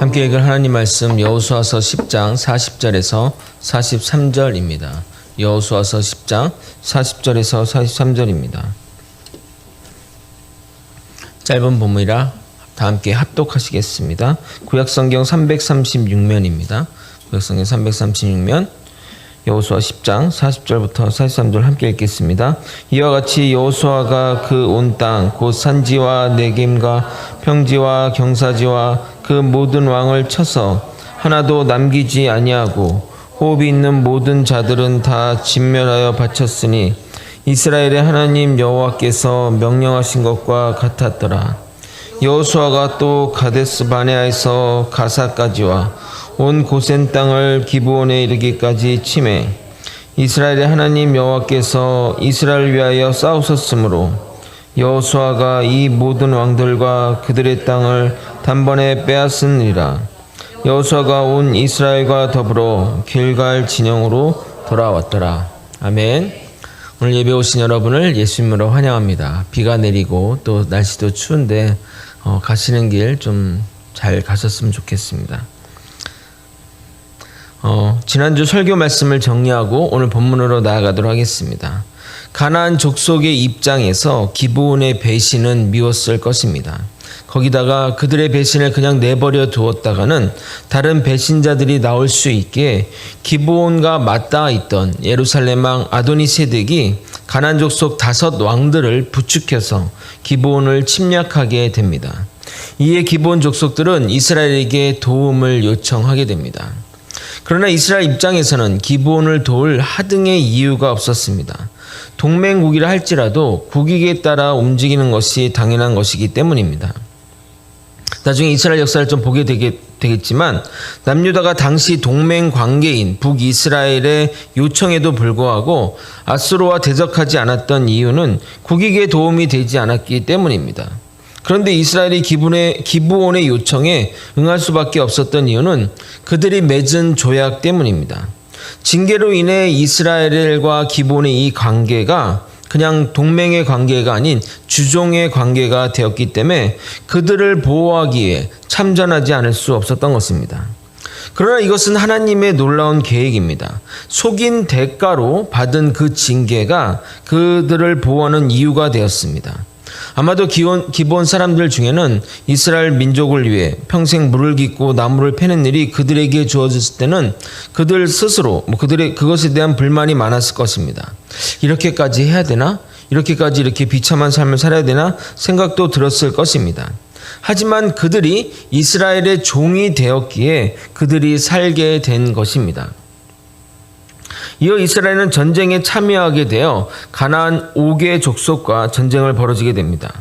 함께 읽을 하나님 말씀 여호수아서 10장 40절에서 43절입니다. 여호수아서 10장 40절에서 43절입니다. 짧은 본문이라 다 함께 합독하시겠습니다. 구약성경 336면입니다. 구약성경 336면 여호수아 10장 40절부터 43절 함께 읽겠습니다. 이와 같이 여호수아가 그 온 땅 곧 산지와 네겜과 평지와 경사지와 그 모든 왕을 쳐서 하나도 남기지 아니하고 호흡이 있는 모든 자들은 다 진멸하여 바쳤으니 이스라엘의 하나님 여호와께서 명령하신 것과 같았더라. 여호수아가 또 가데스 바네아에서 가사까지와 온 고센 땅을 기브온에 이르기까지 치매 이스라엘의 하나님 여호와께서 이스라엘을 위하여 싸우셨으므로 여호수아가 이 모든 왕들과 그들의 땅을 단번에 빼앗으니라. 여호수아가 온 이스라엘과 더불어 길갈 진영으로 돌아왔더라. 아멘. 오늘 예배 오신 여러분을 예수님으로 환영합니다. 비가 내리고 또 날씨도 추운데 가시는 길 좀 잘 가셨으면 좋겠습니다. 지난주 설교 말씀을 정리하고 오늘 본문으로 나아가도록 하겠습니다. 가나안 족속의 입장에서 기브온의 배신은 미웠을 것입니다. 거기다가 그들의 배신을 그냥 내버려 두었다가는 다른 배신자들이 나올 수 있게 기브온과 맞닿아 있던 예루살렘 왕 아도니세덱이 가나안 족속 5 왕들을 부축해서 기브온을 침략하게 됩니다. 이에 기브온 족속들은 이스라엘에게 도움을 요청하게 됩니다. 그러나 이스라엘 입장에서는 기브온을 도울 하등의 이유가 없었습니다. 동맹국이라 할지라도 국익에 따라 움직이는 것이 당연한 것이기 때문입니다. 나중에 이스라엘 역사를 좀 보게 되겠지만 남유다가 당시 동맹 관계인 북이스라엘의 요청에도 불구하고 아수르와 대적하지 않았던 이유는 국익에 도움이 되지 않았기 때문입니다. 그런데 이스라엘이 기브온의 요청에 응할 수밖에 없었던 이유는 그들이 맺은 조약 때문입니다. 징계로 인해 이스라엘과 기브온의 이 관계가 그냥 동맹의 관계가 아닌 주종의 관계가 되었기 때문에 그들을 보호하기 위해 참전하지 않을 수 없었던 것입니다. 그러나 이것은 하나님의 놀라운 계획입니다. 속인 대가로 받은 그 징계가 그들을 보호하는 이유가 되었습니다. 아마도 기브온 사람들 중에는 이스라엘 민족을 위해 평생 물을 깃고 나무를 패는 일이 그들에게 주어졌을 때는 그들 스스로 그것에 대한 불만이 많았을 것입니다. 이렇게까지 해야 되나? 이렇게까지 이렇게 비참한 삶을 살아야 되나? 생각도 들었을 것입니다. 하지만 그들이 이스라엘의 종이 되었기에 그들이 살게 된 것입니다. 이어 이스라엘은 전쟁에 참여하게 되어 가나안 5개 족속과 전쟁을 벌어지게 됩니다.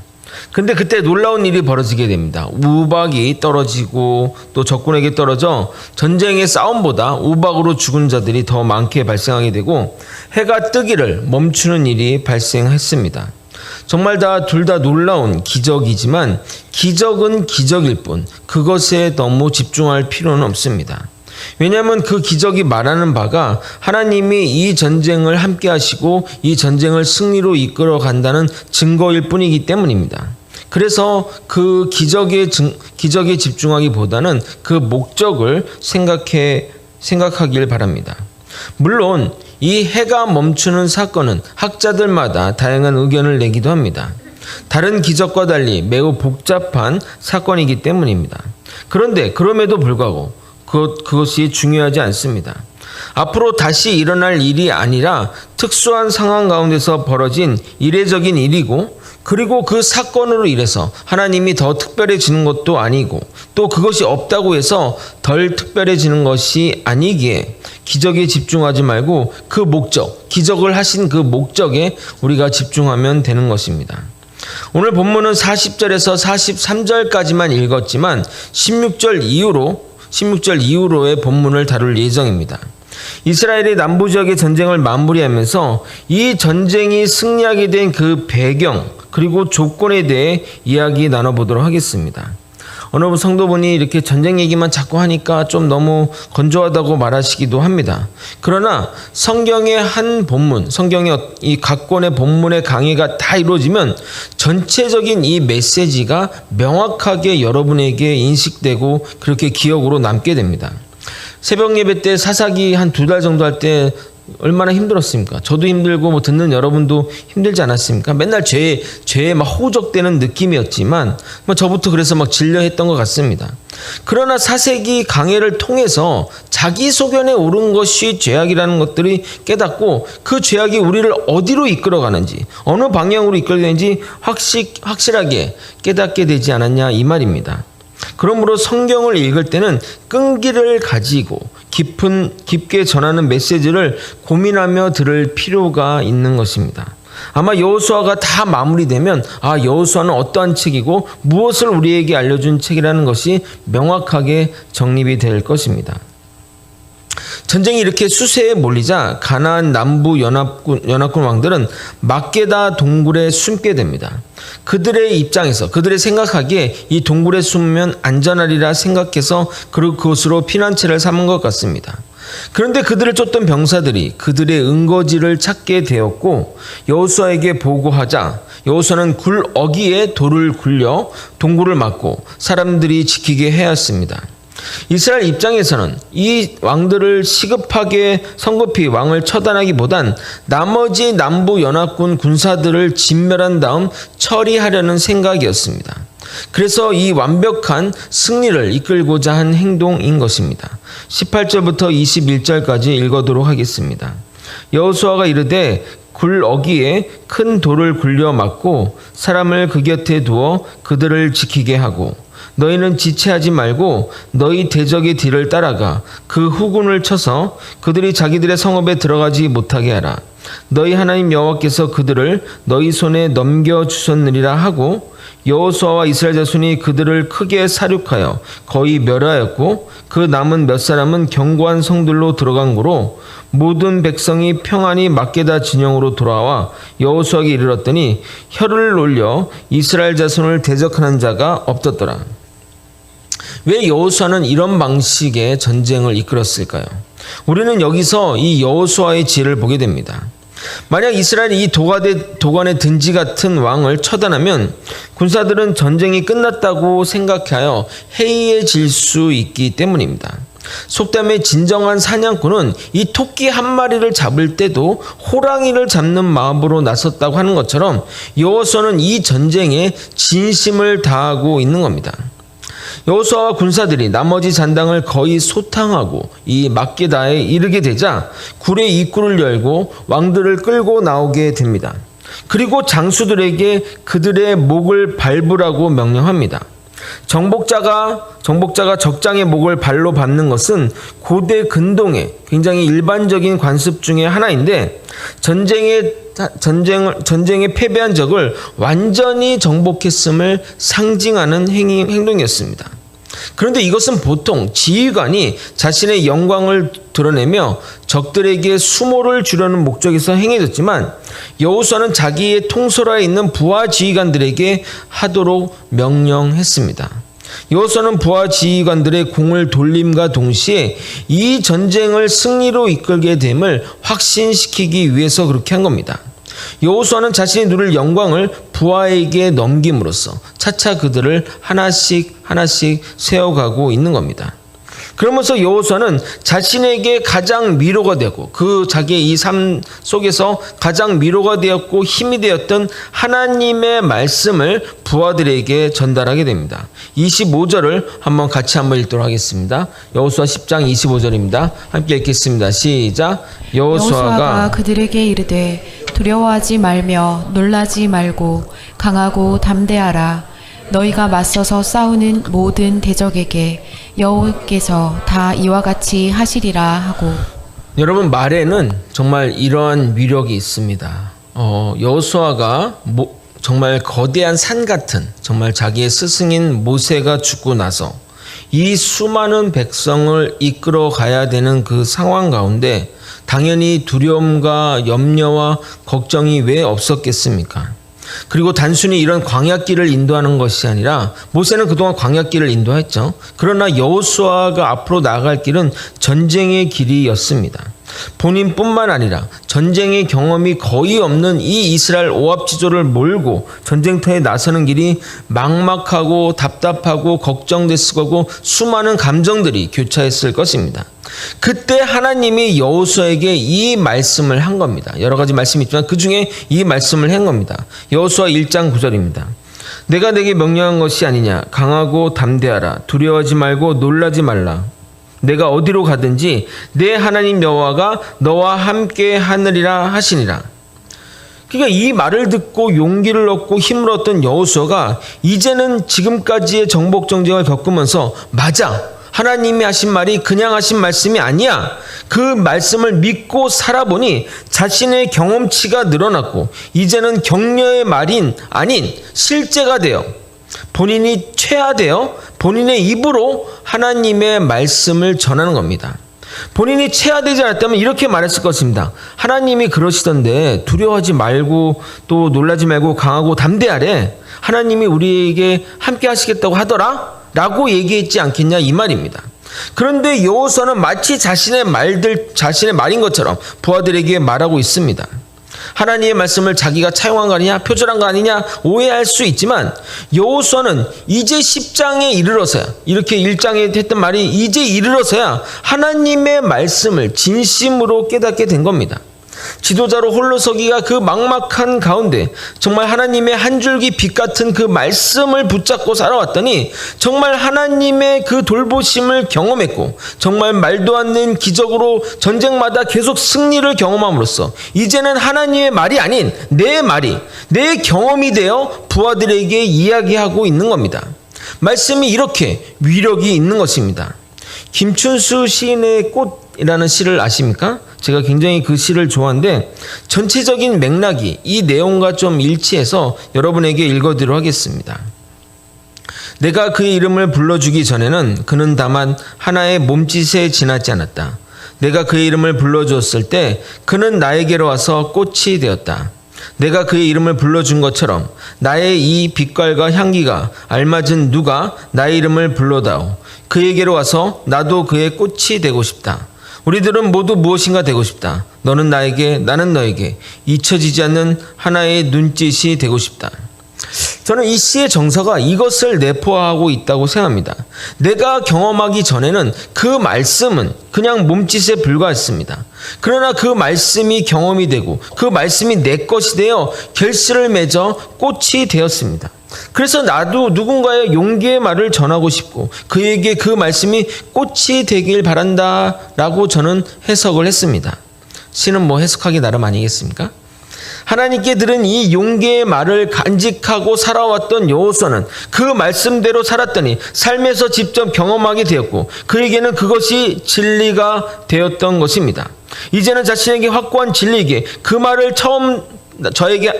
근데 그때 놀라운 일이 벌어지게 됩니다. 우박이 떨어지고 또 적군에게 떨어져 전쟁의 싸움보다 우박으로 죽은 자들이 더 많게 발생하게 되고 해가 뜨기를 멈추는 일이 발생했습니다. 정말 둘 다 놀라운 기적이지만 기적은 기적일 뿐 그것에 너무 집중할 필요는 없습니다. 왜냐하면 그 기적이 말하는 바가 하나님이 이 전쟁을 함께 하시고 이 전쟁을 승리로 이끌어 간다는 증거일 뿐이기 때문입니다. 그래서 그 기적에 집중하기보다는 그 목적을 생각하길 바랍니다. 물론 이 해가 멈추는 사건은 학자들마다 다양한 의견을 내기도 합니다. 다른 기적과 달리 매우 복잡한 사건이기 때문입니다. 그런데 그럼에도 불구하고 그것이 중요하지 않습니다. 앞으로 다시 일어날 일이 아니라 특수한 상황 가운데서 벌어진 이례적인 일이고 그리고 그 사건으로 인해서 하나님이 더 특별해지는 것도 아니고 또 그것이 없다고 해서 덜 특별해지는 것이 아니기에 기적에 집중하지 말고 그 목적, 기적을 하신 그 목적에 우리가 집중하면 되는 것입니다. 오늘 본문은 40절에서 43절까지만 읽었지만 16절 이후로의 본문을 다룰 예정입니다. 이스라엘이 남부 지역의 전쟁을 마무리하면서 이 전쟁이 승리하게 된 그 배경 그리고 조건에 대해 이야기 나눠보도록 하겠습니다. 어느 성도분이 이렇게 전쟁 얘기만 자꾸 하니까 좀 너무 건조하다고 말하시기도 합니다. 그러나 성경의 한 본문, 성경의 이 각 권의 본문의 강의가 다 이루어지면 전체적인 이 메시지가 명확하게 여러분에게 인식되고 그렇게 기억으로 남게 됩니다. 새벽 예배 때 사사기 한 2달 정도 할 때 얼마나 힘들었습니까? 저도 힘들고 뭐 듣는 여러분도 힘들지 않았습니까? 맨날 죄에 막 호적되는 느낌이었지만 뭐 저부터 그래서 막 질려했던 것 같습니다. 그러나 사세기 강해를 통해서 자기 소견에 옳은 것이 죄악이라는 것들이 깨닫고 그 죄악이 우리를 어디로 이끌어가는지 어느 방향으로 이끌어가는지 확실하게 깨닫게 되지 않았냐 이 말입니다. 그러므로 성경을 읽을 때는 끈기를 가지고 깊게 전하는 메시지를 고민하며 들을 필요가 있는 것입니다. 아마 여호수아가 다 마무리되면 여호수아는 어떠한 책이고 무엇을 우리에게 알려준 책이라는 것이 명확하게 정립이 될 것입니다. 전쟁이 이렇게 수세에 몰리자 가나안 남부 연합군 왕들은 막게다 동굴에 숨게 됩니다. 그들의 입장에서 그들의 생각하기에 이 동굴에 숨으면 안전하리라 생각해서 그곳으로 피난처를 삼은 것 같습니다. 그런데 그들을 쫓던 병사들이 그들의 은거지를 찾게 되었고 여호수아에게 보고하자 여호수아는 굴 어귀에 돌을 굴려 동굴을 막고 사람들이 지키게 하였습니다. 이스라엘 입장에서는 이 왕들을 시급하게 성급히 왕을 처단하기보단 나머지 남부 연합군 군사들을 진멸한 다음 처리하려는 생각이었습니다. 그래서 이 완벽한 승리를 이끌고자 한 행동인 것입니다. 18절부터 21절까지 읽어도록 하겠습니다. 여호수아가 이르되 굴 어귀에 큰 돌을 굴려 막고 사람을 그 곁에 두어 그들을 지키게 하고 너희는 지체하지 말고 너희 대적의 뒤를 따라가 그 후군을 쳐서 그들이 자기들의 성읍에 들어가지 못하게 하라. 너희 하나님 여호와께서 그들을 너희 손에 넘겨주셨느니라 하고 여호수아와 이스라엘 자손이 그들을 크게 사륙하여 거의 멸하였고 그 남은 몇 사람은 견고한 성들로 들어간 고로 모든 백성이 평안히 막게다 진영으로 돌아와 여호수아에게 이르렀더니 혀를 놀려 이스라엘 자손을 대적하는 자가 없었더라. 왜 여호수아는 이런 방식의 전쟁을 이끌었을까요? 우리는 여기서 이 여호수아의 지혜를 보게 됩니다. 만약 이스라엘이 이 도관의 든지 같은 왕을 처단하면 군사들은 전쟁이 끝났다고 생각하여 해이해질 수 있기 때문입니다. 속담에 진정한 사냥꾼은 이 토끼 한 마리를 잡을 때도 호랑이를 잡는 마음으로 나섰다고 하는 것처럼 여호수아는 이 전쟁에 진심을 다하고 있는 겁니다. 여호수아와 군사들이 나머지 잔당을 거의 소탕하고 이 막게다에 이르게 되자 굴의 입구를 열고 왕들을 끌고 나오게 됩니다. 그리고 장수들에게 그들의 목을 밟으라고 명령합니다. 정복자가 적장의 목을 발로 밟는 것은 고대 근동의 굉장히 일반적인 관습 중에 하나인데 전쟁에 패배한 적을 완전히 정복했음을 상징하는 행동이었습니다. 그런데 이것은 보통 지휘관이 자신의 영광을 드러내며 적들에게 수모를 주려는 목적에서 행해졌지만 여호수아는 자기의 통솔하에 있는 부하 지휘관들에게 하도록 명령했습니다. 여호수아는 부하 지휘관들의 공을 돌림과 동시에 이 전쟁을 승리로 이끌게 됨을 확신시키기 위해서 그렇게 한 겁니다. 여호수아는 자신이 누릴 영광을 부하에게 넘김으로써 차차 그들을 하나씩 세워가고 있는 겁니다. 그러면서 여호수아는 자신에게 가장 위로가 되고 그 자기의 이 삶 속에서 가장 위로가 되었고 힘이 되었던 하나님의 말씀을 부하들에게 전달하게 됩니다. 25절을 같이 한번 읽도록 하겠습니다. 여호수아 10장 25절입니다. 함께 읽겠습니다. 시작. 여호수아가 그들에게 이르되 두려워하지 말며 놀라지 말고 강하고 담대하라. 너희가 맞서서 싸우는 모든 대적에게 여호와께서 다 이와 같이 하시리라 하고. 여러분, 말에는 정말 이러한 위력이 있습니다. 여호수아가 정말 거대한 산 같은 정말 자기의 스승인 모세가 죽고 나서 이 수많은 백성을 이끌어 가야 되는 그 상황 가운데 당연히 두려움과 염려와 걱정이 왜 없었겠습니까? 그리고 단순히 이런 광야길을 인도하는 것이 아니라 모세는 그동안 광야길을 인도했죠. 그러나 여호수아가 앞으로 나아갈 길은 전쟁의 길이었습니다. 본인뿐만 아니라 전쟁의 경험이 거의 없는 이 이스라엘 오합지졸을 몰고 전쟁터에 나서는 길이 막막하고 답답하고 걱정됐을 거고 수많은 감정들이 교차했을 것입니다. 그때 하나님이 여호수아에게 이 말씀을 한 겁니다. 여러 가지 말씀이 있지만 그 중에 이 말씀을 한 겁니다. 여호수아 1장 9절입니다. 내가 내게 명령한 것이 아니냐. 강하고 담대하라. 두려워하지 말고 놀라지 말라. 내가 어디로 가든지 내 하나님 여호와가 너와 함께 하느리라 하시니라. 그러니까 이 말을 듣고 용기를 얻고 힘을 얻던 여호수아가 이제는 지금까지의 정복 정쟁을 겪으면서 맞아, 하나님이 하신 말이 그냥 하신 말씀이 아니야. 그 말씀을 믿고 살아보니 자신의 경험치가 늘어났고 이제는 격려의 말인 아닌 실제가 되어 본인이 체화되어 본인의 입으로 하나님의 말씀을 전하는 겁니다. 본인이 체화되지 않았다면 이렇게 말했을 것입니다. 하나님이 그러시던데 두려워하지 말고 또 놀라지 말고 강하고 담대하래. 하나님이 우리에게 함께 하시겠다고 하더라 라고 얘기했지 않겠냐 이 말입니다. 그런데 여호수아는 마치 자신의 말인 것처럼 부하들에게 말하고 있습니다. 하나님의 말씀을 자기가 차용한 거 아니냐, 표절한 거 아니냐 오해할 수 있지만 여호수아는 이제 10장에 이르러서야, 이렇게 1장에 했던 말이 이제 이르러서야 하나님의 말씀을 진심으로 깨닫게 된 겁니다. 지도자로 홀로 서기가 그 막막한 가운데 정말 하나님의 한 줄기 빛 같은 그 말씀을 붙잡고 살아왔더니 정말 하나님의 그 돌보심을 경험했고 정말 말도 안 되는 기적으로 전쟁마다 계속 승리를 경험함으로써 이제는 하나님의 말이 아닌 내 말이, 내 경험이 되어 부하들에게 이야기하고 있는 겁니다. 말씀이 이렇게 위력이 있는 것입니다. 김춘수 시인의 꽃이라는 시를 아십니까? 제가 굉장히 그 시를 좋아하는데 전체적인 맥락이 이 내용과 좀 일치해서 여러분에게 읽어드리도록 하겠습니다. 내가 그의 이름을 불러주기 전에는 그는 다만 하나의 몸짓에 지나지 않았다. 내가 그의 이름을 불러주었을 때 그는 나에게로 와서 꽃이 되었다. 내가 그의 이름을 불러준 것처럼 나의 이 빛깔과 향기가 알맞은 누가 나의 이름을 불러다오. 그에게로 와서 나도 그의 꽃이 되고 싶다. 우리들은 모두 무엇인가 되고 싶다. 너는 나에게, 나는 너에게 잊혀지지 않는 하나의 눈짓이 되고 싶다. 저는 이 시의 정서가 이것을 내포하고 있다고 생각합니다. 내가 경험하기 전에는 그 말씀은 그냥 몸짓에 불과했습니다. 그러나 그 말씀이 경험이 되고 그 말씀이 내 것이 되어 결실을 맺어 꽃이 되었습니다. 그래서 나도 누군가의 용기의 말을 전하고 싶고 그에게 그 말씀이 꽃이 되길 바란다 라고 저는 해석을 했습니다. 시는 뭐 해석하기 나름 아니겠습니까? 하나님께 들은 이 용기의 말을 간직하고 살아왔던 여호수아는 그 말씀대로 살았더니 삶에서 직접 경험하게 되었고 그에게는 그것이 진리가 되었던 것입니다. 이제는 자신에게 확고한 진리이기에 그 말을 처음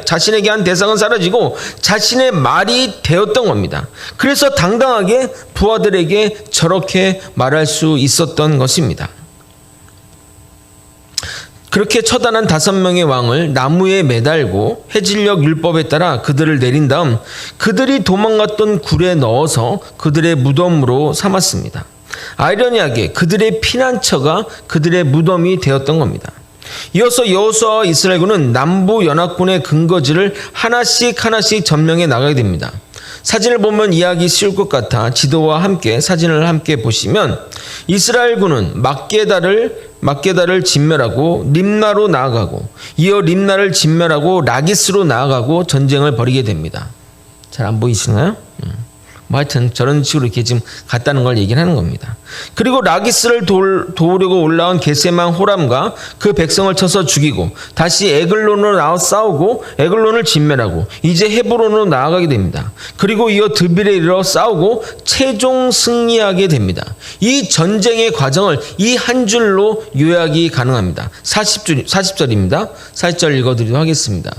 자신에게 한 대상은 사라지고 자신의 말이 되었던 겁니다. 그래서 당당하게 부하들에게 저렇게 말할 수 있었던 것입니다. 그렇게 처단한 5명의 왕을 나무에 매달고 해질녘 율법에 따라 그들을 내린 다음 그들이 도망갔던 굴에 넣어서 그들의 무덤으로 삼았습니다. 아이러니하게 그들의 피난처가 그들의 무덤이 되었던 겁니다. 이어서 여호수아와 이스라엘군은 남부 연합군의 근거지를 하나씩 점령해 나가게 됩니다. 사진을 보면 이해하기 쉬울 것 같아 지도와 함께 사진을 함께 보시면 이스라엘군은 막게다를 진멸하고 림나로 나아가고 이어 림나를 진멸하고 라기스로 나아가고 전쟁을 벌이게 됩니다. 잘 안 보이시나요? 뭐 하여튼 저런 식으로 이렇게 지금 갔다는 걸 얘기를 하는 겁니다. 그리고 라기스를 도우려고 올라온 게세만 호람과 그 백성을 쳐서 죽이고 다시 에글론으로 나와 싸우고 에글론을 진멸하고 이제 헤브론으로 나아가게 됩니다. 그리고 이어 드빌에 이르러 싸우고 최종 승리하게 됩니다. 이 전쟁의 과정을 이 한 줄로 요약이 가능합니다. 40절입니다. 40절 읽어드리도록 하겠습니다.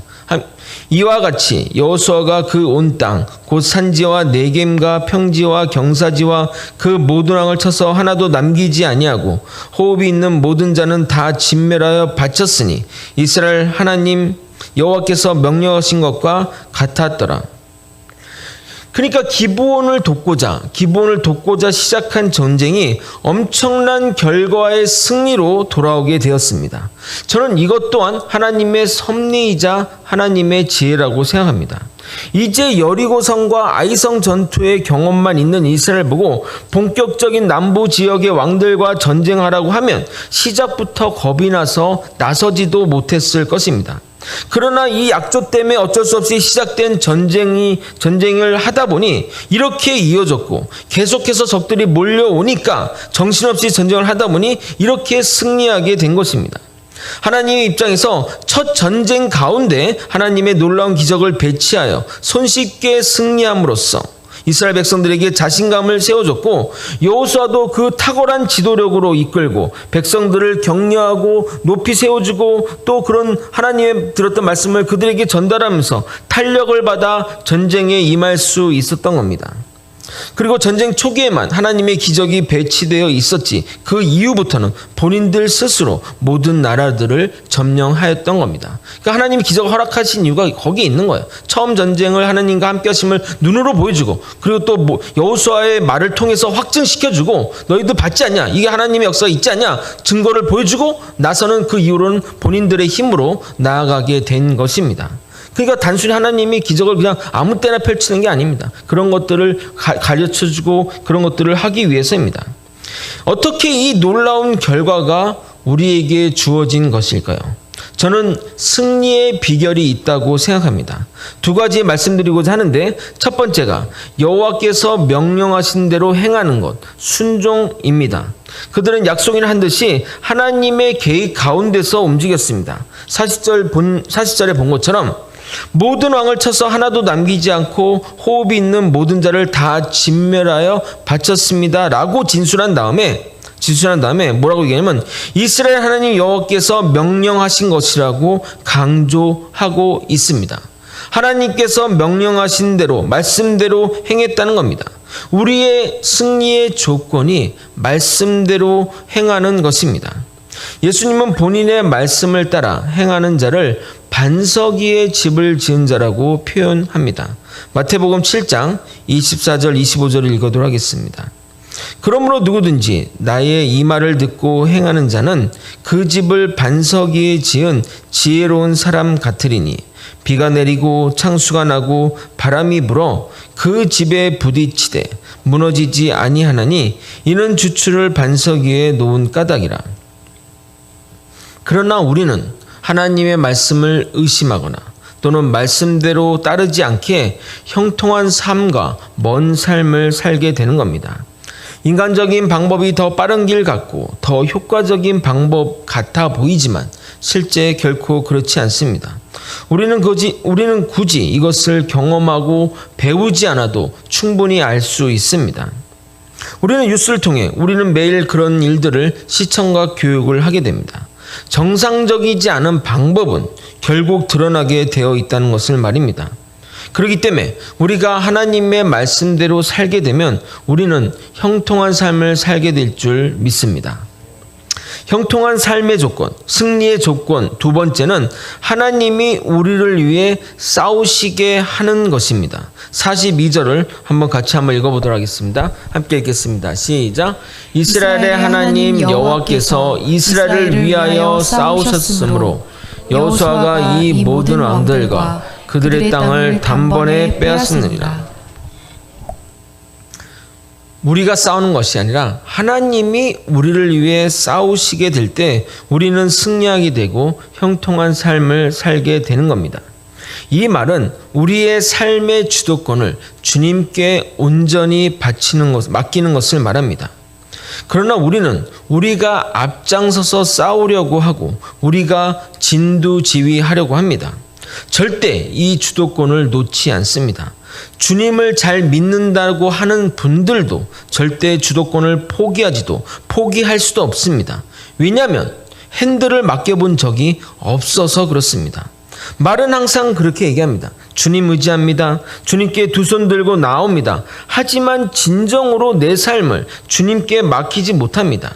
이와 같이 여호수아가 그 온 땅 곧 산지와 네겜과 평지와 경사지와 그 모든 왕을 쳐서 하나도 남기지 아니하고 호흡이 있는 모든 자는 다 진멸하여 바쳤으니 이스라엘 여호와께서 명령하신 것과 같았더라. 그러니까 기브온을 돕고자 시작한 전쟁이 엄청난 결과의 승리로 돌아오게 되었습니다. 저는 이것 또한 하나님의 섭리이자 하나님의 지혜라고 생각합니다. 이제 여리고성과 아이성 전투의 경험만 있는 이스라엘 보고 본격적인 남부 지역의 왕들과 전쟁하라고 하면 시작부터 겁이 나서 나서지도 못했을 것입니다. 그러나 이 약조 때문에 어쩔 수 없이 시작된 전쟁을 하다 보니 이렇게 이어졌고, 계속해서 적들이 몰려오니까 정신없이 전쟁을 하다 보니 이렇게 승리하게 된 것입니다. 하나님의 입장에서 첫 전쟁 가운데 하나님의 놀라운 기적을 배치하여 손쉽게 승리함으로써 이스라엘 백성들에게 자신감을 세워줬고, 여호수아도 그 탁월한 지도력으로 이끌고 백성들을 격려하고 높이 세워주고, 또 그런 하나님의 들었던 말씀을 그들에게 전달하면서 탄력을 받아 전쟁에 임할 수 있었던 겁니다. 그리고 전쟁 초기에만 하나님의 기적이 배치되어 있었지, 그 이후부터는 본인들 스스로 모든 나라들을 점령하였던 겁니다. 그러니까 하나님이 기적을 허락하신 이유가 거기에 있는 거예요. 처음 전쟁을 하나님과 함께 하심을 눈으로 보여주고, 그리고 또 여호수아의 말을 통해서 확증시켜주고, 너희들 받지 않냐, 이게 하나님의 역사가 있지 않냐 증거를 보여주고 나서는 그 이후로는 본인들의 힘으로 나아가게 된 것입니다. 그러니까 단순히 하나님이 기적을 그냥 아무 때나 펼치는 게 아닙니다. 그런 것들을 가르쳐주고 그런 것들을 하기 위해서입니다. 어떻게 이 놀라운 결과가 우리에게 주어진 것일까요? 저는 승리의 비결이 있다고 생각합니다. 두 가지 말씀드리고자 하는데, 첫 번째가 여호와께서 명령하신 대로 행하는 것, 순종입니다. 그들은 약속을 한 듯이 하나님의 계획 가운데서 움직였습니다. 40절에 본 것처럼 모든 왕을 쳐서 하나도 남기지 않고 호흡이 있는 모든 자를 다 진멸하여 바쳤습니다 라고 진술한 다음에 뭐라고 얘기하냐면, 이스라엘 하나님 여호와께서 명령하신 것이라고 강조하고 있습니다. 하나님께서 명령하신 대로, 말씀대로 행했다는 겁니다. 우리의 승리의 조건이 말씀대로 행하는 것입니다. 예수님은 본인의 말씀을 따라 행하는 자를 반석 위에 집을 지은 자라고 표현합니다. 마태복음 7장 24절 25절을 읽어도록 하겠습니다. 그러므로 누구든지 나의 이 말을 듣고 행하는 자는 그 집을 반석 위에 지은 지혜로운 사람 같으리니, 비가 내리고 창수가 나고 바람이 불어 그 집에 부딪히되 무너지지 아니하나니 이는 주추를 반석 위에 놓은 까닭이라. 그러나 우리는 하나님의 말씀을 의심하거나 또는 말씀대로 따르지 않게 형통한 삶과 먼 삶을 살게 되는 겁니다. 인간적인 방법이 더 빠른 길 같고 더 효과적인 방법 같아 보이지만 실제 결코 그렇지 않습니다. 우리는 굳이 이것을 경험하고 배우지 않아도 충분히 알 수 있습니다. 우리는 뉴스를 통해 우리는 매일 그런 일들을 시청과 교육을 하게 됩니다. 정상적이지 않은 방법은 결국 드러나게 되어 있다는 것을 말입니다. 그렇기 때문에 우리가 하나님의 말씀대로 살게 되면 우리는 형통한 삶을 살게 될 줄 믿습니다. 형통한 삶의 조건, 승리의 조건 두 번째는 하나님이 우리를 위해 싸우시게 하는 것입니다. 42절을 같이 한번 읽어보도록 하겠습니다. 함께 읽겠습니다. 시작. 이스라엘의 하나님 여호와께서 이스라엘을 위하여 싸우셨으므로 여호수아가 이 모든 왕들과 그들의 땅을 단번에 빼앗느니라. 우리가 싸우는 것이 아니라 하나님이 우리를 위해 싸우시게 될 때 우리는 승리하게 되고 형통한 삶을 살게 되는 겁니다. 이 말은 우리의 삶의 주도권을 주님께 온전히 맡기는 것을 말합니다. 그러나 우리는 우리가 앞장서서 싸우려고 하고 우리가 진두지휘하려고 합니다. 절대 이 주도권을 놓지 않습니다. 주님을 잘 믿는다고 하는 분들도 절대 주도권을 포기할 수도 없습니다. 왜냐하면 핸들을 맡겨본 적이 없어서 그렇습니다. 말은 항상 그렇게 얘기합니다. 주님 의지합니다. 주님께 두 손 들고 나옵니다. 하지만 진정으로 내 삶을 주님께 맡기지 못합니다.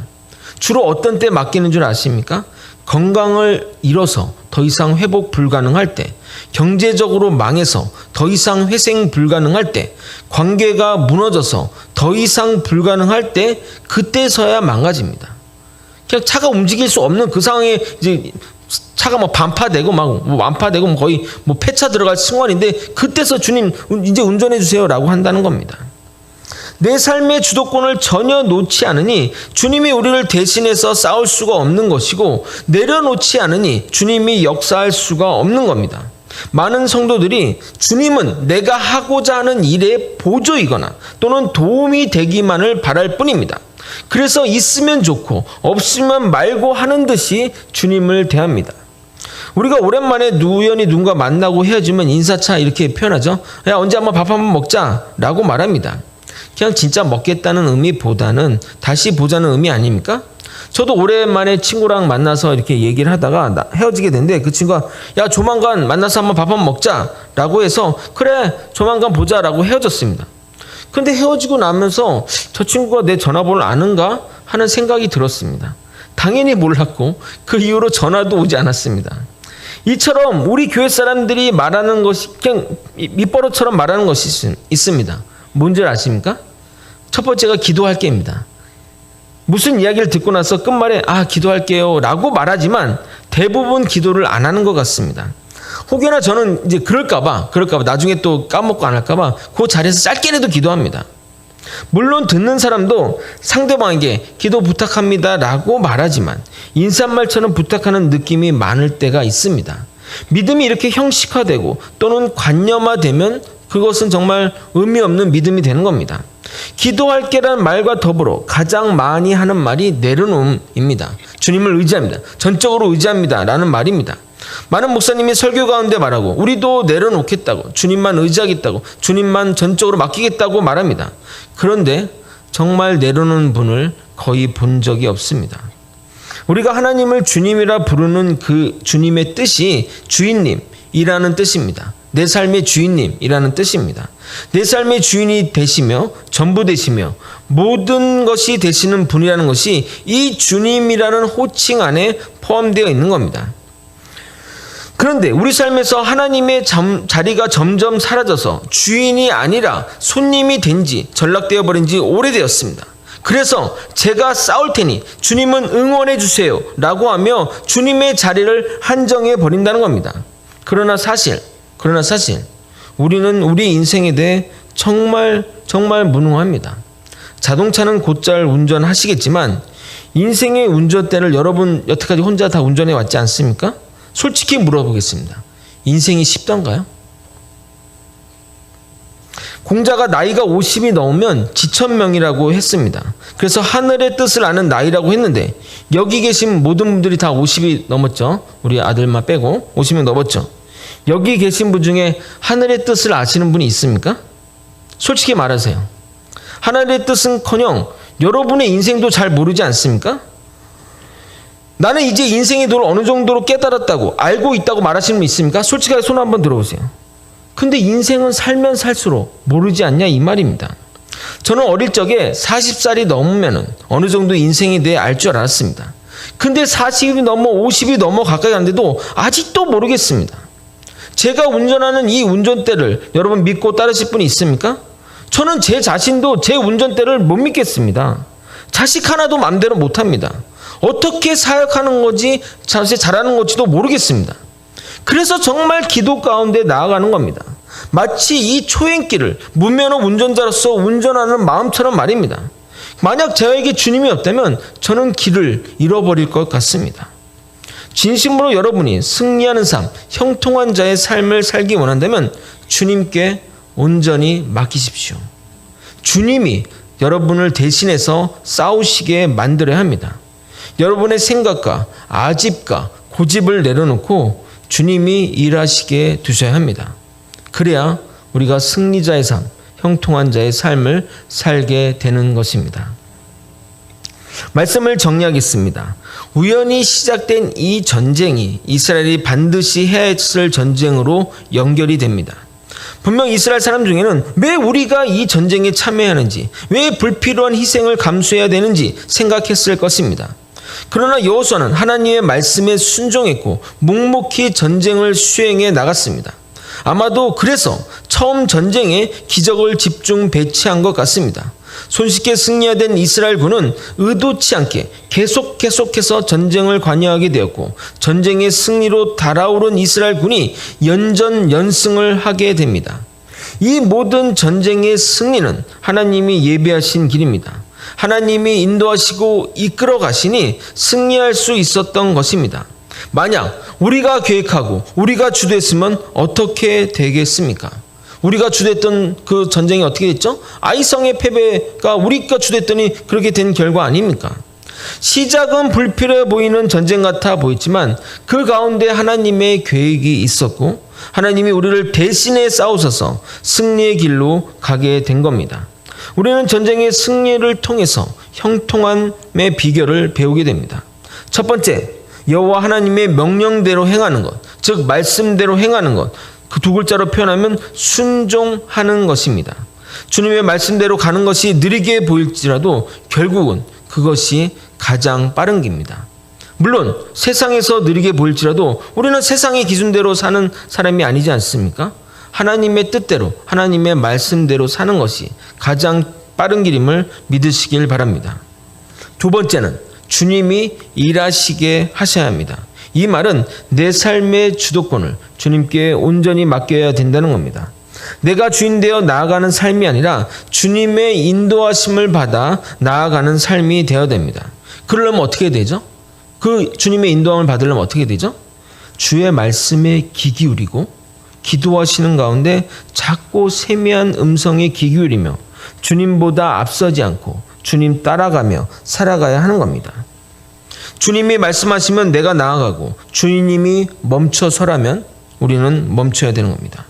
주로 어떤 때 맡기는 줄 아십니까? 건강을 잃어서 더 이상 회복 불가능할 때, 경제적으로 망해서 더 이상 회생 불가능할 때, 관계가 무너져서 더 이상 불가능할 때, 그때서야 망가집니다. 그냥 차가 움직일 수 없는 그 상황에 이제 차가 뭐 반파되고 막 완파되고 거의 뭐 폐차 들어갈 순간인데, 그때서 주님 이제 운전해 주세요라고 한다는 겁니다. 내 삶의 주도권을 전혀 놓지 않으니 주님이 우리를 대신해서 싸울 수가 없는 것이고, 내려놓지 않으니 주님이 역사할 수가 없는 겁니다. 많은 성도들이 주님은 내가 하고자 하는 일의 보조이거나 또는 도움이 되기만을 바랄 뿐입니다. 그래서 있으면 좋고 없으면 말고 하는 듯이 주님을 대합니다. 우리가 오랜만에 우연히 누군가 만나고 헤어지면 인사차 이렇게 표현하죠. 야, 언제 한번 밥 한번 먹자 라고 말합니다. 그냥 진짜 먹겠다는 의미보다는 다시 보자는 의미 아닙니까? 저도 오랜만에 친구랑 만나서 이렇게 얘기를 하다가 헤어지게 됐는데, 그 친구가 야, 조만간 만나서 한번 밥 한번 먹자 라고 해서 그래, 조만간 보자 라고 헤어졌습니다. 근데 헤어지고 나면서 저 친구가 내 전화번호를 아는가 하는 생각이 들었습니다. 당연히 몰랐고 그 이후로 전화도 오지 않았습니다. 이처럼 우리 교회 사람들이 말하는 것이 그냥 밑버릇처럼 말하는 것이 있습니다. 뭔지 아십니까? 첫 번째가 기도할게입니다. 무슨 이야기를 듣고 나서 끝말에 기도할게요 라고 말하지만 대부분 기도를 안 하는 것 같습니다. 혹여나 저는 이제 그럴까봐 나중에 또 까먹고 안 할까봐 그 자리에서 짧게라도 기도합니다. 물론 듣는 사람도 상대방에게 기도 부탁합니다 라고 말하지만 인사말처럼 부탁하는 느낌이 많을 때가 있습니다. 믿음이 이렇게 형식화되고 또는 관념화되면 그것은 정말 의미 없는 믿음이 되는 겁니다. 기도할게라는 말과 더불어 가장 많이 하는 말이 내려놓음입니다. 주님을 의지합니다. 전적으로 의지합니다 라는 말입니다. 많은 목사님이 설교 가운데 말하고 우리도 내려놓겠다고, 주님만 의지하겠다고, 주님만 전적으로 맡기겠다고 말합니다. 그런데 정말 내려놓는 분을 거의 본 적이 없습니다. 우리가 하나님을 주님이라 부르는 그 주님의 뜻이 주인님이라는 뜻입니다. 내 삶의 주인님이라는 뜻입니다. 내 삶의 주인이 되시며 전부 되시며 모든 것이 되시는 분이라는 것이 이 주님이라는 호칭 안에 포함되어 있는 겁니다. 그런데 우리 삶에서 하나님의 자리가 점점 사라져서 주인이 아니라 손님이 된 지, 전락되어 버린 지 오래되었습니다. 그래서 제가 싸울 테니 주님은 응원해 주세요 라고 하며 주님의 자리를 한정해 버린다는 겁니다. 그러나 사실 우리는 우리 인생에 대해 정말 무능합니다. 자동차는 곧잘 운전하시겠지만 인생의 운전대를 여러분 여태까지 혼자 다 운전해 왔지 않습니까? 솔직히 물어보겠습니다. 인생이 쉽던가요? 공자가 나이가 50이 넘으면 지천명이라고 했습니다. 그래서 하늘의 뜻을 아는 나이라고 했는데 여기 계신 모든 분들이 다 50이 넘었죠. 우리 아들만 빼고 50명 넘었죠. 여기 계신 분 중에 하늘의 뜻을 아시는 분이 있습니까? 솔직히 말하세요. 하늘의 뜻은커녕 여러분의 인생도 잘 모르지 않습니까? 나는 이제 인생의 도를 어느 정도로 깨달았다고 알고 있다고 말하시는 분 있습니까? 솔직하게 손 한번 들어보세요. 근데 인생은 살면 살수록 모르지 않냐 이 말입니다. 저는 어릴 적에 40살이 넘으면 어느 정도 인생에 대해 알 줄 알았습니다. 근데 40이 넘어 50이 넘어 가까이 갔는데도 아직도 모르겠습니다. 제가 운전하는 이 운전대를 여러분 믿고 따르실 분이 있습니까? 저는 제 자신도 제 운전대를 못 믿겠습니다. 자식 하나도 마음대로 못합니다. 어떻게 사역하는 건지 잘하는 건지도 모르겠습니다. 그래서 정말 기도 가운데 나아가는 겁니다. 마치 이 초행길을 무면허 운전자로서 운전하는 마음처럼 말입니다. 만약 저에게 주님이 없다면 저는 길을 잃어버릴 것 같습니다. 진심으로 여러분이 승리하는 삶, 형통한 자의 삶을 살기 원한다면 주님께 온전히 맡기십시오. 주님이 여러분을 대신해서 싸우시게 만들어야 합니다. 여러분의 생각과 아집과 고집을 내려놓고 주님이 일하시게 두셔야 합니다. 그래야 우리가 승리자의 삶, 형통한 자의 삶을 살게 되는 것입니다. 말씀을 정리하겠습니다. 우연히 시작된 이 전쟁이 이스라엘이 반드시 해야 했을 전쟁으로 연결이 됩니다. 분명 이스라엘 사람 중에는 왜 우리가 이 전쟁에 참여하는지, 왜 불필요한 희생을 감수해야 되는지 생각했을 것입니다. 그러나 여호수아는 하나님의 말씀에 순종했고 묵묵히 전쟁을 수행해 나갔습니다. 아마도 그래서 처음 전쟁에 기적을 집중 배치한 것 같습니다. 손쉽게 승리하된 이스라엘군은 의도치 않게 계속해서 전쟁을 관여하게 되었고 전쟁의 승리로 달아오른 이스라엘군이 연전연승을 하게 됩니다. 이 모든 전쟁의 승리는 하나님이 예비하신 길입니다. 하나님이 인도하시고 이끌어 가시니 승리할 수 있었던 것입니다. 만약 우리가 계획하고 우리가 주도했으면 어떻게 되겠습니까? 우리가 주도했던 그 전쟁이 어떻게 됐죠? 아이성의 패배가 우리가 주도했더니 그렇게 된 결과 아닙니까? 시작은 불필요해 보이는 전쟁 같아 보였지만 그 가운데 하나님의 계획이 있었고 하나님이 우리를 대신해 싸우셔서 승리의 길로 가게 된 겁니다. 우리는 전쟁의 승리를 통해서 형통함의 비결을 배우게 됩니다. 첫 번째, 여호와 하나님의 명령대로 행하는 것, 즉 말씀대로 행하는 것, 그 두 글자로 표현하면 순종하는 것입니다. 주님의 말씀대로 가는 것이 느리게 보일지라도 결국은 그것이 가장 빠른 길입니다. 물론 세상에서 느리게 보일지라도 우리는 세상의 기준대로 사는 사람이 아니지 않습니까? 하나님의 뜻대로 하나님의 말씀대로 사는 것이 가장 빠른 길임을 믿으시길 바랍니다. 두 번째는 주님이 일하시게 하셔야 합니다. 이 말은 내 삶의 주도권을 주님께 온전히 맡겨야 된다는 겁니다. 내가 주인 되어 나아가는 삶이 아니라 주님의 인도하심을 받아 나아가는 삶이 되어야 됩니다. 그러려면 어떻게 되죠? 그 주님의 인도함을 받으려면 어떻게 되죠? 주의 말씀에 귀 기울이고 기도하시는 가운데 작고 세미한 음성에 귀 기울이며 주님보다 앞서지 않고 주님 따라가며 살아가야 하는 겁니다. 주님이 말씀하시면 내가 나아가고 주님이 멈춰서라면 우리는 멈춰야 되는 겁니다.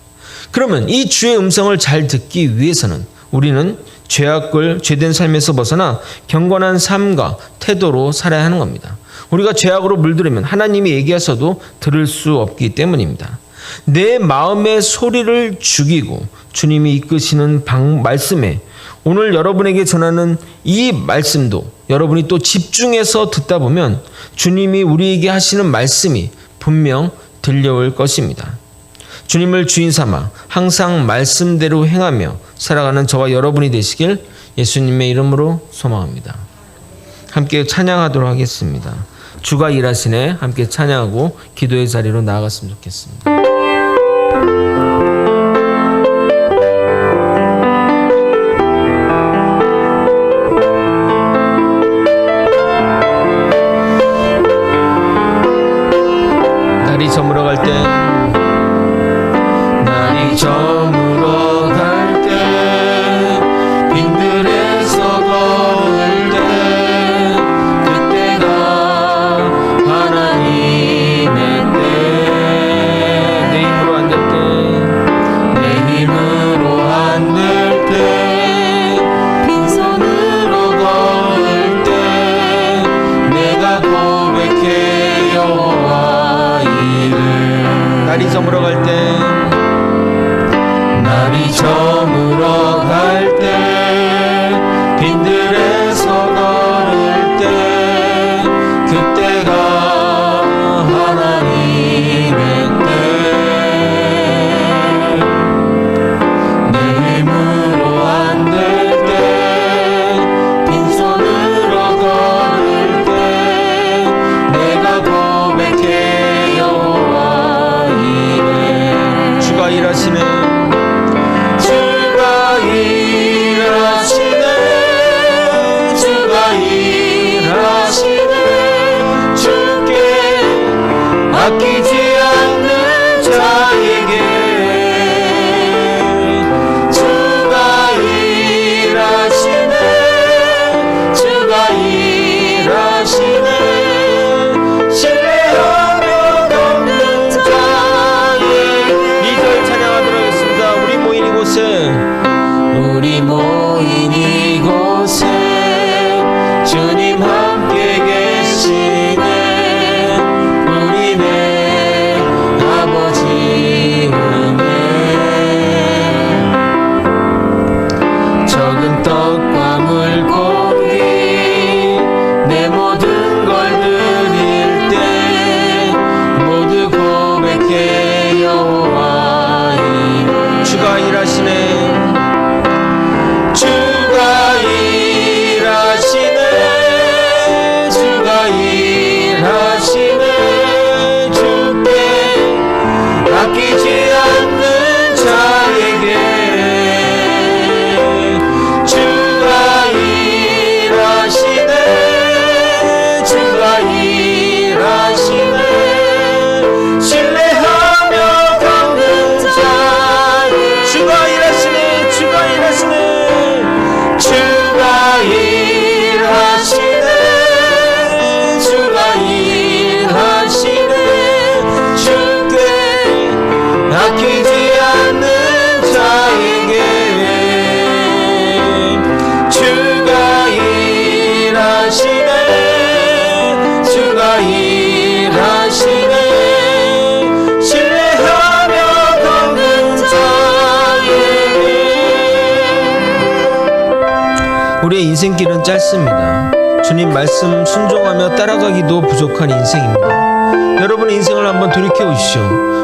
그러면 이 주의 음성을 잘 듣기 위해서는 우리는 죄된 삶에서 벗어나 경건한 삶과 태도로 살아야 하는 겁니다. 우리가 죄악으로 물들으면 하나님이 얘기하셔도 들을 수 없기 때문입니다. 내 마음의 소리를 죽이고 주님이 이끄시는 말씀에 오늘 여러분에게 전하는 이 말씀도 여러분이 또 집중해서 듣다 보면 주님이 우리에게 하시는 말씀이 분명 들려올 것입니다. 주님을 주인 삼아 항상 말씀대로 행하며 살아가는 저와 여러분이 되시길 예수님의 이름으로 소망합니다. 함께 찬양하도록 하겠습니다. 주가 일하시네. 함께 찬양하고 기도의 자리로 나아갔으면 좋겠습니다. 날이 저물어 갈 때, 날이 저물어 갈 때, 빈들에서 걸을 때, 그때가 하나님의 때. 내 힘으로 안 될 때, 내 힘으로 안 될 때, 빈손으로 걸을 때, 내가 고백해 여호와 이름. 날이 저물어 갈 때, 날이 저물어 갈 때, 빈들에서 걸을 때, 그때가 하나님의 때. 내 힘으로 안 될 때, 빈손으로 걸을 때, 내가 고백해 여호와 이름. 주가 일하시네. 주가 일하시네. 주께 아끼지 않는 자에게 주가 일하시네. 주가 일하시네. 신뢰하며 돕는 자에게. 2절 찬양하도록 하겠습니다. 우리 모인 이곳에 주님 함께 계시네. 우리 내 아끼지 않는 자에게 주가 일하시네. 주가 일하시네. 신뢰하며 걷는 자에게 주가 일하시네. 주가 일하시네. 주가 일하시네. 주가 일하시네. 주께 아끼지 않는 자에게 주가 일하시네. 주가 일하시네. 신뢰하며 걷는 자에게. 우리의 인생길은 짧습니다. 주님 말씀 순종하며 따라가기도 부족한 인생입니다. 여러분의 인생을 한번 돌이켜보십시오.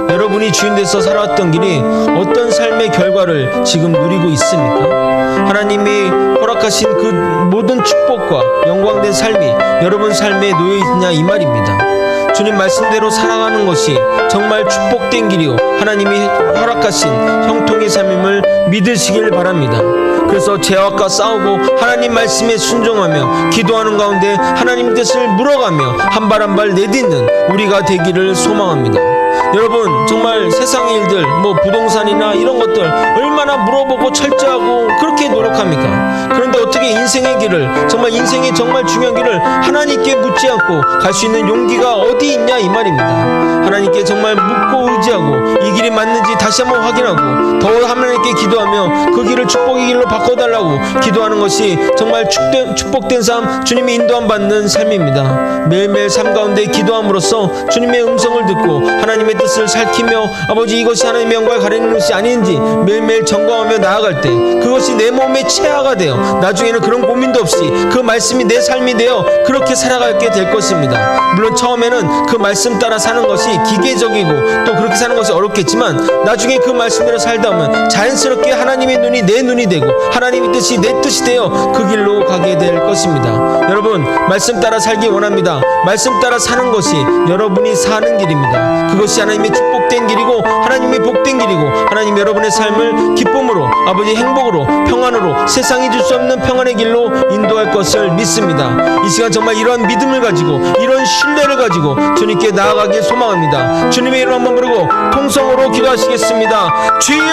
여러분이 주인 돼서 살아왔던 길이 어떤 삶의 결과를 지금 누리고 있습니까? 하나님이 허락하신 그 모든 축복과 영광된 삶이 여러분 삶에 놓여있냐 이 말입니다. 주님 말씀대로 살아가는 것이 정말 축복된 길이요 하나님이 허락하신 형통의 삶임을 믿으시길 바랍니다. 그래서 죄악과 싸우고 하나님 말씀에 순종하며 기도하는 가운데 하나님 뜻을 물어가며 한 발 한 발 내딛는 우리가 되기를 소망합니다. 여러분 정말 세상의 일들 부동산이나 이런 것들 얼마나 물어보고 철저하고 그렇게 노력합니까? 그런데 어떻게 인생의 길을 정말 인생의 정말 중요한 길을 하나님께 묻지 않고 갈 수 있는 용기가 어디 있냐 이 말입니다. 하나님께 정말 묻고 의지하고 이 길이 맞는지 다시 한번 확인하고 더 하나님께 기도하며 그 길을 축복의 길로 바꿔달라고 기도하는 것이 정말 축복된 삶, 주님이 인도함 받는 삶입니다. 매일매일 삶 가운데 기도함으로써 주님의 음성을 듣고 하나님의 뜻을 살피며 아버지 이것이 하나님의 영광을 가리는 것이 아닌지 매일매일 점검하며 나아갈 때 그것이 내 몸의 체화가 되어 나중에는 그런 고민도 없이 그 말씀이 내 삶이 되어 그렇게 살아가게 될 것입니다. 물론 처음에는 그 말씀 따라 사는 것이 기계적이고 또 그렇게 사는 것이 어렵겠지만 나중에 그 말씀대로 살다 보면 자연스럽게 하나님의 눈이 내 눈이 되고 하나님의 뜻이 내 뜻이 되어 그 길로 가게 될 것입니다. 여러분 말씀 따라 살기 원합니다. 말씀 따라 사는 것이 여러분이 사는 길입니다. 그것이 하나님의 축복된 길이고 하나님의 복된 길이고 하나님 여러분의 삶을 기쁨으로 아버지 행복으로 평안으로 세상이 줄 수 없는 평안의 길로 인도할 것을 믿습니다. 이 시간 정말 이러한 믿음을 가지고 이런 신뢰를 가지고 주님께 나아가길 소망합니다. 주님의 이름 한번 부르고 통성으로 기도하시겠습니다. 주여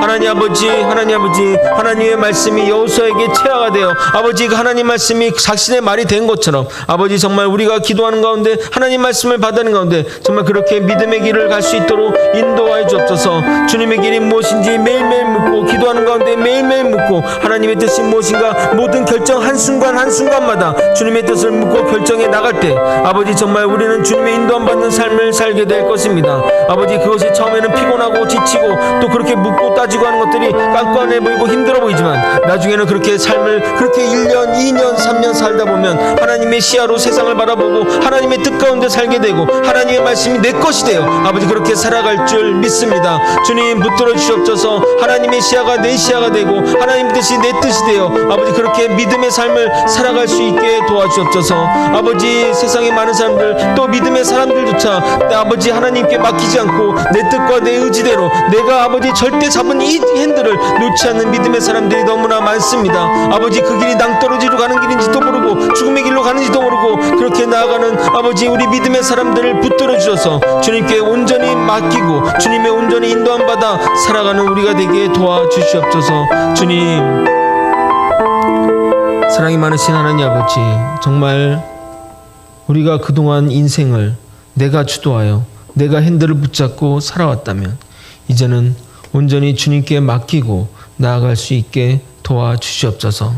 하나님 아버지 하나님의 말씀이 여호수아에게 체화가 되어 아버지 그 하나님 말씀이 자신의 말이 된 것처럼 아버지 정말 우리가 기도하는 가운데 하나님 말씀을 받는 가운데 정말 그렇게 믿음의 길을 갈 수 있도록 인도하여 주옵소서. 주님의 길이 무엇인지 매일매일 묻고 기도하는 가운데 매일매일 묻고 하나님의 뜻이 무엇인가 모든 결정 한순간 한순간마다 주님의 뜻을 묻고 결정해 나갈 때 아버지 정말 우리는 주님의 인도함 받는 삶을 살게 될 것입니다. 아버지 그것이 처음에는 피곤하고 지치고 또 그렇게 묻고 따지고 하는 것들이 깐깐해 보이고 힘들어 보이지만 나중에는 그렇게 삶을 그렇게 1년, 2년, 3년 살다 보면 하나님의 시야로 세상을 바라보고 하나님의 뜻 가운데 살게 되고 하나님의 말씀이 내 것이 되어 아버지 그렇게 살아갈 줄 믿습니다. 주님 붙들어 주시옵소서. 하나님의 시야가 내 시야가 되고 하나님 뜻이 내 뜻이 되어 아버지 그렇게 믿음의 삶을 살아갈 수 있게 도와주옵소서. 아버지 세상에 많은 사람들 또 믿음의 사람들조차 아버지 하나님께 맡기지 않고 내 뜻과 내 의지대로 내가 아버지 절대 잡은 이 핸들을 놓지 않는 믿음의 사람들이 너무나 많습니다. 아버지 그 길이 낭떠러지로 가는 길인지도 모르고 죽음의 길로 가는지도 모르고 그렇게 나아가는 아버지 우리 믿음의 사람들을 붙들어 주셔서 주님께 온전히 맡기고 주님의 온전히 인도함 받아 살아가는 우리가 되게 도와주시옵소서. 주님 사랑이 많으신 하나님 아버지 정말 우리가 그동안 인생을 내가 주도하여 내가 핸들을 붙잡고 살아왔다면 이제는 온전히 주님께 맡기고 나아갈 수 있게 도와주시옵소서.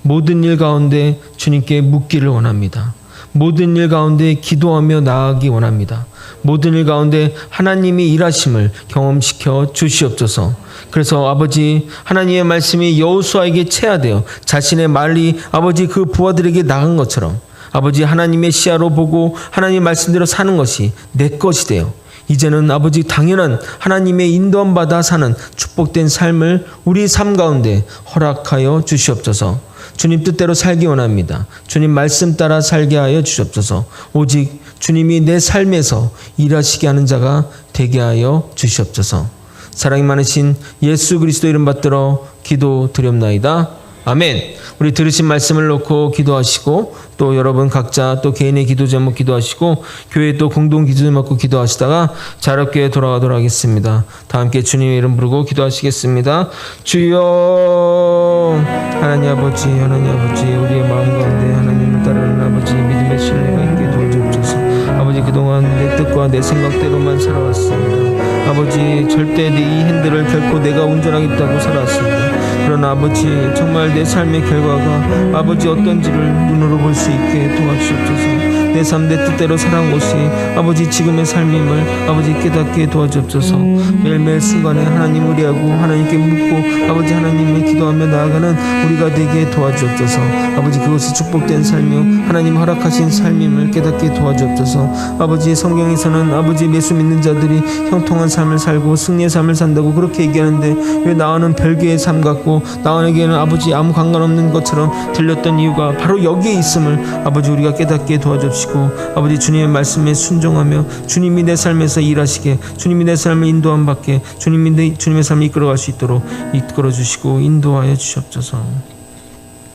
모든 일 가운데 주님께 묻기를 원합니다. 모든 일 가운데 기도하며 나아가기 원합니다. 모든 일 가운데 하나님이 일하심을 경험시켜 주시옵소서. 그래서 아버지 하나님의 말씀이 여호수아에게 체화되어 자신의 말이 아버지 그 부하들에게 나간 것처럼 아버지 하나님의 시야로 보고 하나님의 말씀대로 사는 것이 내 것이 되어 이제는 아버지 당연한 하나님의 인도함 받아 사는 축복된 삶을 우리 삶 가운데 허락하여 주시옵소서. 주님 뜻대로 살기 원합니다. 주님 말씀 따라 살게 하여 주시옵소서. 오직 주님이 내 삶에서 일하시게 하는 자가 되게 하여 주시옵소서. 사랑이 많으신 예수 그리스도 이름 받들어 기도드렸나이다. 아멘. 우리 들으신 말씀을 놓고 기도하시고 또 여러분 각자 또 개인의 기도 제목 기도하시고 교회 또 공동 기도 제목 기도하시다가 자유롭게 돌아가도록 하겠습니다. 다 함께 주님의 이름 부르고 기도하시겠습니다. 주여 하나님 아버지 우리의 마음 가운데 하나님을 따르는 아버지 믿음의 신뢰가 있게 도와주옵소서. 아버지 그동안 내 뜻과 내 생각대로만 살아왔습니다. 아버지 절대 내 이 핸들을 결코 내가 운전하겠다고 살아왔습니다. 그러나 아버지 정말 내 삶의 결과가 아버지 어떤지를 눈으로 볼 수 있게 도와주옵소서. 내 삶 내 뜻대로 살아온 것이 아버지 지금의 삶임을 아버지 깨닫게 도와주옵소서. 매일매일 순간에 하나님 우리하고 하나님께 묻고 아버지 하나님의 기도하며 나아가는 우리가 되게 도와주옵소서. 아버지 그것이 축복된 삶이요 하나님 허락하신 삶임을 깨닫게 도와주옵소서. 아버지 성경에서는 아버지 예수 믿는 자들이 형통한 삶을 살고 승리의 삶을 산다고 그렇게 얘기하는데 왜 나와는 별개의 삶 같고 나에게는 아버지 아무 상관없는 것처럼 들렸던 이유가 바로 여기에 있음을 아버지 우리가 깨닫게 도와주옵시고 아버지 주님의 말씀에 순종하며 주님이 내 삶에서 일하시게 주님이 내 삶을 인도함 받게 주님의 삶을 이끌어갈 수 있도록 이끌어 주시고 인도하여 주시옵소서.